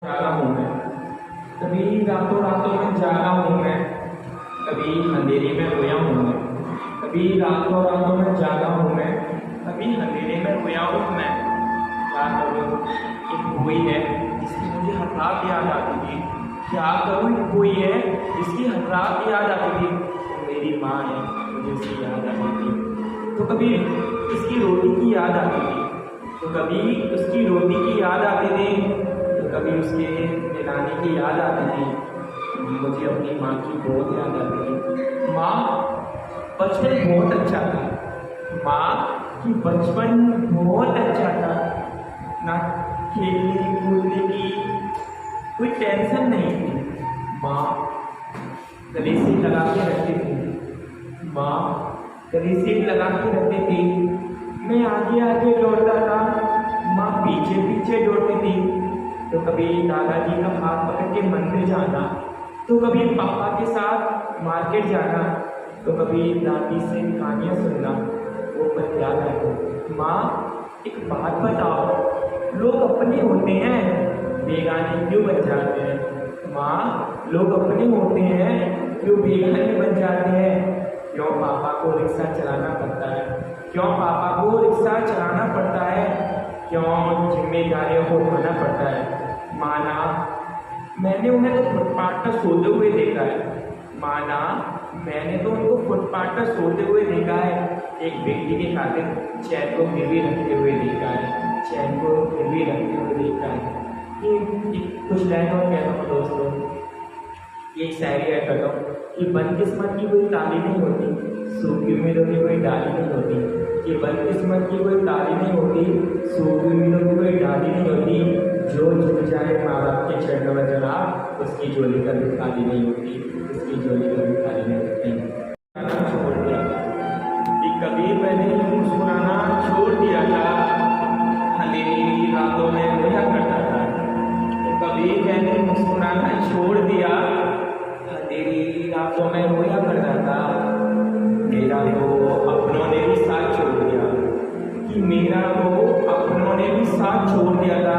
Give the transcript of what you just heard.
जागा हूँ मैं, कभी रातों रातों में जागा हूँ मैं, कभी अंधेरे में रोया हूँ मैं, कभी रातों रातों में जागा हूँ मैं, कभी अंधेरे में रोया हूँ मैं। क्या करूँ, एक कोई है जिसकी मुझे हर रात याद आती थी। क्या करूँ, एक कोई है जिसकी हर रात याद आती थी। तो मेरी माँ है, मुझे उसकी याद आती थी। तो कभी उसकी रोटी की याद आती थी, तो कभी उसकी रोटी की याद आती थी, तो कभी उसके नहलाने की याद आती थी। मुझे अपनी माँ की बहुत याद आती थी। माँ, बचपन बहुत अच्छा था। माँ की बचपन बहुत अच्छा था। ना खेलने कूदने की कोई टेंशन नहीं थी। माँ गले से लगा के रखती थी। माँ गले से लगा के रखती थी। मैं आगे आगे दौड़ता था, माँ पीछे पीछे दौड़ती थी। तो कभी दादाजी का हाथ पकड़ के मंदिर जाना, तो कभी पापा के साथ मार्केट जाना, तो कभी दादी से कहानियाँ सुनना, वो पल याद आते। माँ, एक बात बताओ, लोग अपने होते हैं, बेगाने क्यों बन जाते हैं? माँ, लोग अपने होते हैं, क्यों बेगाने बन जाते हैं? क्यों पापा को रिक्शा चलाना पड़ता है? क्यों पापा को रिक्शा चलाना पड़ता है? क्यों जिम्मेदारियों को उठाना पड़ता है? माना, मैंने उन्हें तो फुटपाथ पर सोते हुए देखा है। माना, मैंने तो उनको फुटपाथ पर सोते हुए देखा है। एक व्यक्ति के खातिर चैन को गिरवी रखते हुए देखा है। चैन को गिरवी रखते हुए देखा है। कुछ लाइन और कहता हूँ दोस्तों, एक शायरी ऐड करता हूँ कि बदकिस्मत की कोई ताली नहीं होती, सूखी उम्मीदों की कोई डाली नहीं होती। कि बदकिस्मत की कोई ताली नहीं होती, सूखी उम्मीदों की कोई डाली नहीं होती। जो झुक जाए माँ बाप के चरणों में जनाब, उसकी झोली कभी खाली नहीं होती, उसकी झोली कभी खाली नहीं होती। छोड़ दिया था कि कभी मैंने मुस्कुराना छोड़ दिया था, अंधेरी रातों में रोया करता था। तो कभी मैंने मुस्कुराना छोड़ दिया, अंधेरी रातों में रोया करता था। मेरा तो अपनों ने भी साथ छोड़ दिया, कि मेरा तो अपनों ने भी साथ छोड़ दिया था।